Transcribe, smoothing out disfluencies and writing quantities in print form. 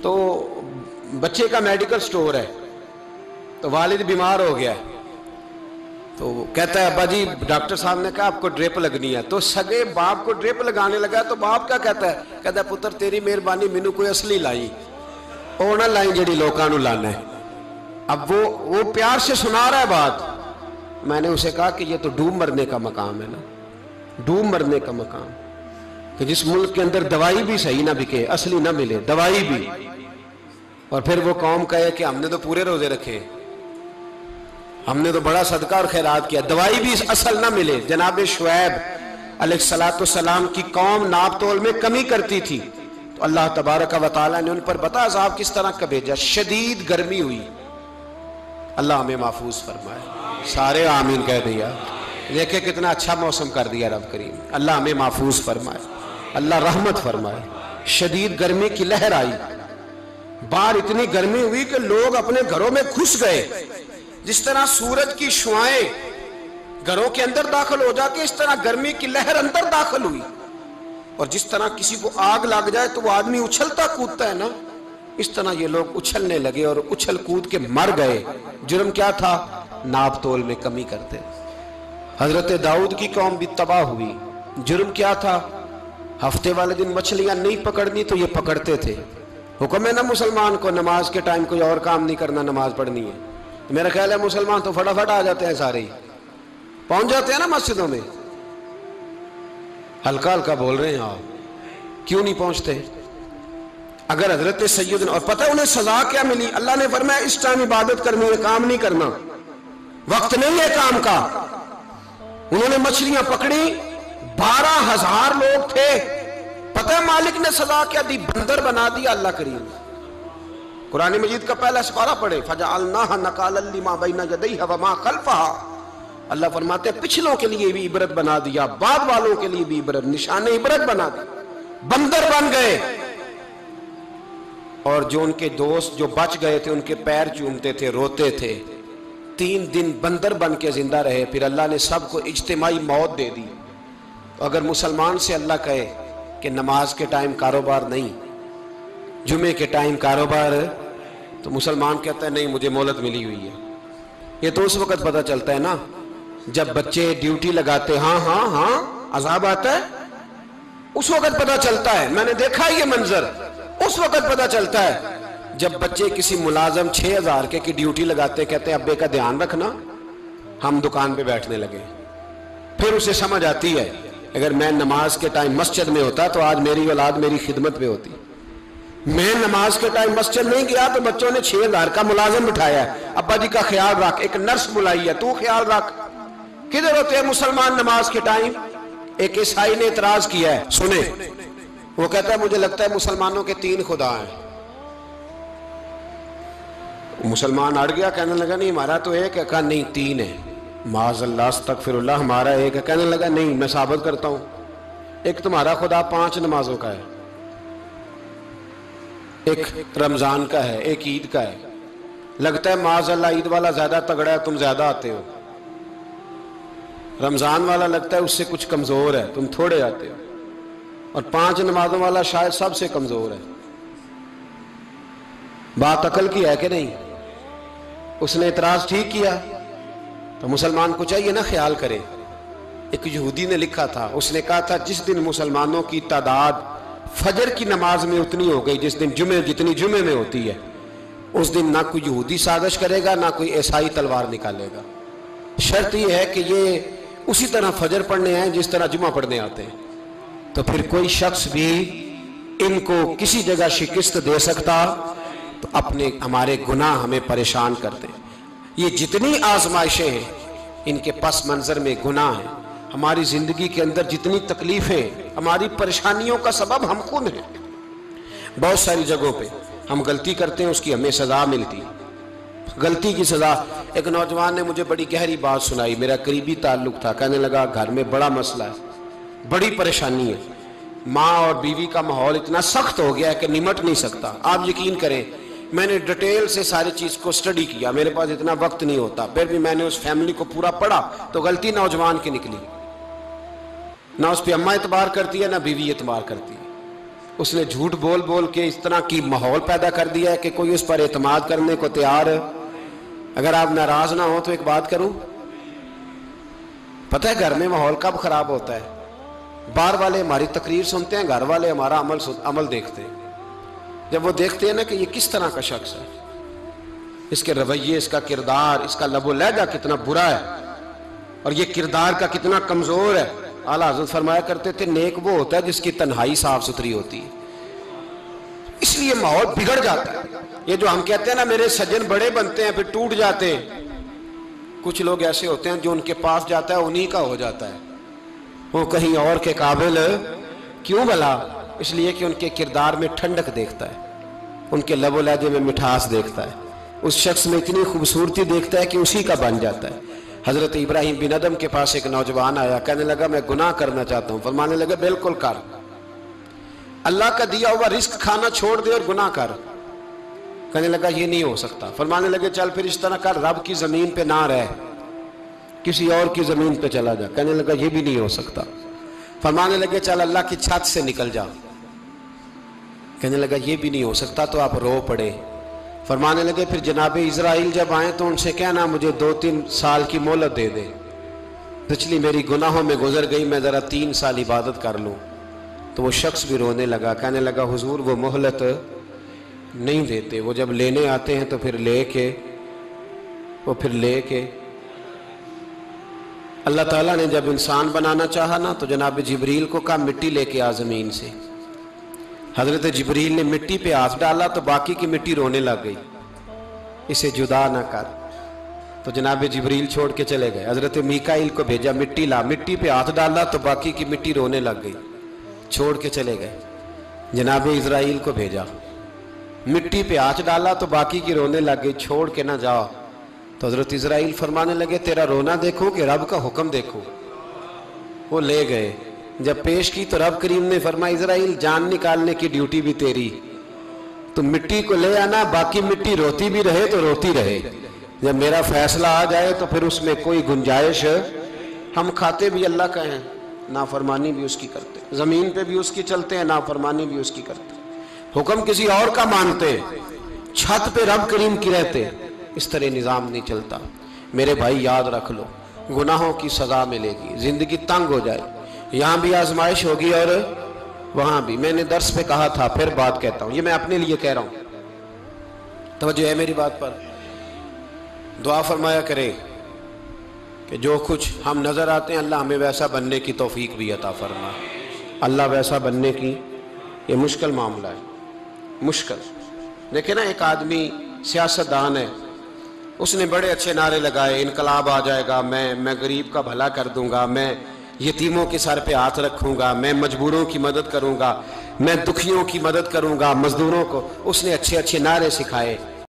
تو بچے کا میڈیکل سٹور ہے، تو والد بیمار ہو گیا، تو کہتا ہے ابا جی ڈاکٹر صاحب نے کہا آپ کو ڈرپ لگنی ہے، تو سگے باپ کو ڈرپ لگانے لگا، تو باپ کیا کہتا ہے پتر تیری مہربانی مینوں کوئی اصلی لائی، وہ نہ لائی جڑی لوکاں نوں لانا ہے۔ اب وہ پیار سے سنا رہا ہے بات، میں نے اسے کہا کہ یہ تو ڈوب مرنے کا مقام ہے نا، ڈوب مرنے کا مقام، کہ جس ملک کے اندر دوائی بھی صحیح نہ بکے، اصلی نہ ملے دوائی بھی، اور پھر وہ قوم کہے کہ ہم نے تو پورے روزے رکھے، ہم نے تو بڑا صدقہ اور خیرات کیا، دوائی بھی اصل نہ ملے۔ جناب شعیب علیہ السلام کی قوم ناپ تول میں کمی کرتی تھی، تو اللہ تبارک و تعالیٰ نے ان پر بتا عذاب کس طرح کا بھیجا، شدید گرمی ہوئی۔ اللہ ہمیں محفوظ فرمائے، سارے آمین کہہ دیا۔ دیکھیں کتنا اچھا موسم کر دیا رب کریم، اللہ ہمیں محفوظ فرمائے، اللہ رحمت فرمائے۔ شدید گرمی کی لہر آئی، باہر اتنی گرمی ہوئی کہ لوگ اپنے گھروں میں گھس گئے، جس طرح سورج کی شعائیں گھروں کے اندر داخل ہو جاتی، اس طرح گرمی کی لہر اندر داخل ہوئی، اور جس طرح کسی کو آگ لگ جائے تو وہ آدمی اچھلتا کودتا ہے نا، اس طرح یہ لوگ اچھلنے لگے اور اچھل کود کے مر گئے۔ جرم کیا تھا؟ ناپ تول میں کمی کرتے۔ حضرت داؤد کی قوم بھی تباہ ہوئی، جرم کیا تھا؟ ہفتے والے دن مچھلیاں نہیں پکڑنی تو یہ پکڑتے تھے۔ حکم ہے نا مسلمان کو نماز کے ٹائم کوئی اور کام نہیں کرنا، نماز پڑھنی ہے۔ میرا خیال ہے مسلمان تو فٹافٹ آ جاتے ہیں، سارے ہی پہنچ جاتے ہیں نا مسجدوں میں۔ ہلکا ہلکا بول رہے ہیں آپ، کیوں نہیں پہنچتے؟ اگر حضرت سیدنا، اور پتہ انہیں سزا کیا ملی؟ اللہ نے فرمایا اس ٹائم عبادت کرنی ہے، کام نہیں کرنا، وقت نہیں ہے کام کا۔ انہوں نے مچھلیاں پکڑی، 12,000 لوگ تھے، پتہ ہے مالک نے سزا کیا دی؟ بندر بنا دیا اللہ کریم۔ قرآن مجید کا پہلا سپارہ پڑھے، فَجَعَلْنَاهَا نَكَالًا لِمَا بَيْنَ يَدَيْهَا وَمَا خَلْفَهَا۔ اللہ فرماتے ہیں پچھلوں کے لیے بھی عبرت بنا دیا، بعد والوں کے لیے بھی عبرت، نشان عبرت بنا دیا۔ بندر بن گئے، اور جو ان کے دوست جو بچ گئے تھے ان کے پیر چومتے تھے، روتے تھے۔ 3 دن بندر بن کے زندہ رہے، پھر اللہ نے سب کو اجتماعی موت دے دی۔ تو اگر مسلمان سے اللہ کہے کہ نماز کے ٹائم کاروبار نہیں، جمعے کے ٹائم کاروبار، تو مسلمان کہتا ہے نہیں مجھے مہلت ملی ہوئی ہے۔ یہ تو اس وقت پتہ چلتا ہے نا جب بچے ڈیوٹی لگاتے، ہاں ہاں ہاں عذاب آتا ہے، اس وقت پتہ چلتا ہے۔ میں نے دیکھا یہ منظر، اس وقت پتہ چلتا ہے جب بچے کسی ملازم 6,000 کی ڈیوٹی لگاتے، کہتے ہیں ابے کا دھیان رکھنا، ہم دکان پہ بیٹھنے لگے۔ پھر اسے سمجھ آتی ہے اگر میں نماز کے ٹائم مسجد میں ہوتا تو آج میری اولاد میری خدمت پہ ہوتی۔ میں نماز کے ٹائم مسجد نہیں گیا تو بچوں نے 6,000 کا ملازم بٹھایا ہے، ابا جی کا خیال رکھ، ایک نرس بلائی ہے تو خیال رکھ۔ کدھر ہوتے ہیں مسلمان نماز کے ٹائم؟ ایک عیسائی نے اعتراض کیا ہے، سنیں، وہ کہتا ہے مجھے لگتا ہے مسلمانوں کے 3 خدا ہیں۔ مسلمان اڑ گیا، کہنے لگا نہیں ہمارا تو ایک ہے، کہا نہیں 3 ہے، معاذ اللہ استغفر اللہ، ہمارا ایک ہے۔ کہنے لگا نہیں میں ثابت کرتا ہوں، ایک تمہارا خدا 5 نمازوں کا ہے، ایک رمضان کا ہے، ایک عید کا ہے۔ لگتا ہے معاذ اللہ عید والا زیادہ تگڑا ہے، تم زیادہ آتے ہو، رمضان والا لگتا ہے اس سے کچھ کمزور ہے، تم تھوڑے آتے ہو، اور 5 نمازوں والا شاید سب سے کمزور ہے۔ بات عقل کی ہے کہ نہیں؟ اس نے اعتراض ٹھیک کیا، تو مسلمان کو چاہیے نا خیال کرے۔ ایک یہودی نے لکھا تھا، اس نے کہا تھا جس دن مسلمانوں کی تعداد فجر کی نماز میں اتنی ہو گئی جس دن جتنی جمعے میں ہوتی ہے، اس دن نہ کوئی یہودی سازش کرے گا نہ کوئی عیسائی تلوار نکالے گا۔ شرط یہ ہے کہ یہ اسی طرح فجر پڑھنے ہیں جس طرح جمعہ پڑھنے آتے ہیں، تو پھر کوئی شخص بھی ان کو کسی جگہ شکست دے سکتا تو ہمارے گناہ ہمیں پریشان کرتے ہیں۔ یہ جتنی آزمائشیں ہیں ان کے پس منظر میں گناہ ہیں۔ ہماری زندگی کے اندر جتنی تکلیفیں، ہماری پریشانیوں کا سبب ہم خود ہیں۔ بہت ساری جگہوں پہ ہم غلطی کرتے ہیں، اس کی ہمیں سزا ملتی، غلطی کی سزا۔ ایک نوجوان نے مجھے بڑی گہری بات سنائی، میرا قریبی تعلق تھا، کہنے لگا گھر میں بڑا مسئلہ ہے، بڑی پریشانی ہے، ماں اور بیوی کا ماحول اتنا سخت ہو گیا ہے کہ نمٹ نہیں سکتا۔ آپ یقین کریں میں نے ڈیٹیل سے ساری چیز کو سٹڈی کیا، میرے پاس اتنا وقت نہیں ہوتا، پھر بھی میں نے اس فیملی کو پورا پڑھا تو غلطی نوجوان کی نکلی۔ نہ اس پہ اماں اعتبار کرتی ہے نہ بیوی اعتبار کرتی ہے۔ اس نے جھوٹ بول بول کے اس طرح کی ماحول پیدا کر دیا ہے کہ کوئی اس پر اعتماد کرنے کو تیار ہے۔ اگر آپ ناراض نہ ہو تو ایک بات کروں، پتہ ہے گھر میں ماحول کب خراب ہوتا ہے؟ باہر والے ہماری تقریر سنتے ہیں، گھر والے ہمارا عمل دیکھتے ہیں۔ جب وہ دیکھتے ہیں نا کہ یہ کس طرح کا شخص ہے، اس کے رویے، اس کا کردار، اس کا لب و لہجہ کتنا برا ہے اور یہ کردار کا کتنا کمزور ہے۔ اعلیٰ حضرت فرمایا کرتے تھے نیک وہ ہوتا ہے جس کی تنہائی صاف ستھری ہوتی ہے، اس لیے ماحول بگڑ جاتا ہے۔ یہ جو ہم کہتے ہیں نا میرے سجن بڑے بنتے ہیں پھر ٹوٹ جاتے ہیں، کچھ لوگ ایسے ہوتے ہیں جو ان کے پاس جاتا ہے انہی کا ہو جاتا ہے، وہ کہیں اور کے قابل کیوں بھلا؟ اس لیے کہ ان کے کردار میں ٹھنڈک دیکھتا ہے، ان کے لب و لہجے میں مٹھاس دیکھتا ہے، اس شخص میں اتنی خوبصورتی دیکھتا ہے کہ اسی کا بن جاتا ہے۔ حضرت ابراہیم بن ادم کے پاس ایک نوجوان آیا، کہنے لگا میں گناہ کرنا چاہتا ہوں۔ فرمانے لگے بالکل کر، اللہ کا دیا ہوا رزق کھانا چھوڑ دے اور گناہ کر۔ کہنے لگا یہ نہیں ہو سکتا۔ فرمانے لگے چل پھر اس طرح کر، رب کی زمین پہ نہ رہ، کسی اور کی زمین پہ چلا جا۔ کہنے لگا یہ بھی نہیں ہو سکتا۔ فرمانے لگے چل اللہ کی چھت سے نکل جا۔ کہنے لگا یہ بھی نہیں ہو سکتا، تو آپ رو پڑے۔ فرمانے لگے پھر جناب اسرائیل جب آئیں تو ان سے کہنا مجھے 2-3 سال کی مہلت دے دے، پچھلی میری گناہوں میں گزر گئی، میں ذرا 3 سال عبادت کر لوں۔ تو وہ شخص بھی رونے لگا، کہنے لگا حضور وہ مہلت نہیں دیتے، وہ جب لینے آتے ہیں تو پھر لے کے اللہ تعالیٰ نے جب انسان بنانا چاہا نا تو جناب جبریل کو کہا مٹی لے کے آ زمین سے۔ حضرت جبریل نے مٹی پہ ہاتھ ڈالا تو باقی کی مٹی رونے لگ گئی، اسے جدا نہ کر۔ تو جناب جبریل چھوڑ کے چلے گئے۔ حضرت میکائیل کو بھیجا مٹی لا، مٹی پہ ہاتھ ڈالا تو باقی کی مٹی رونے لگ گئی، چھوڑ کے چلے گئے۔ جناب اسرائیل کو بھیجا، مٹی پہ ہاتھ ڈالا تو باقی کی رونے لگ گئی، چھوڑ کے نہ جاؤ۔ تو حضرت اسرائیل فرمانے لگے تیرا رونا دیکھو کہ رب کا حکم دیکھو۔ وہ لے گئے، جب پیش کی تو رب کریم نے فرمایا اسرائیل جان نکالنے کی ڈیوٹی بھی تیری، تو مٹی کو لے آنا، باقی مٹی روتی بھی رہے تو روتی رہے، جب میرا فیصلہ آ جائے تو پھر اس میں کوئی گنجائش، ہم کھاتے بھی اللہ کا ہیں، نافرمانی بھی اس کی کرتے، زمین پہ بھی اس کی چلتے ہیں، نافرمانی بھی اس کی کرتے، حکم کسی اور کا مانتے، چھت پہ رب کریم کی رہتے۔ اس طرح نظام نہیں چلتا۔ میرے بھائی یاد رکھ لو، گناہوں کی سزا ملے گی، زندگی تنگ ہو جائے، یہاں بھی آزمائش ہوگی اور وہاں بھی۔ میں نے درس پہ کہا تھا، پھر بات کہتا ہوں، یہ میں اپنے لیے کہہ رہا ہوں، توجہ ہے میری بات پر۔ دعا فرمایا کرے کہ جو کچھ ہم نظر آتے ہیں اللہ ہمیں ویسا بننے کی توفیق بھی عطا فرمائے۔ اللہ ویسا بننے کی، یہ مشکل معاملہ ہے، مشکل۔ دیکھیں نا ایک آدمی سیاستدان ہے، اس نے بڑے اچھے نعرے لگائے، انقلاب آ جائے گا، میں غریب کا بھلا کر دوں گا، میں یتیموں کے سر پہ ہاتھ رکھوں گا، میں مجبوروں کی مدد کروں گا، میں دکھیوں کی مدد کروں گا، مزدوروں کو۔ اس نے اچھے اچھے نعرے سکھائے،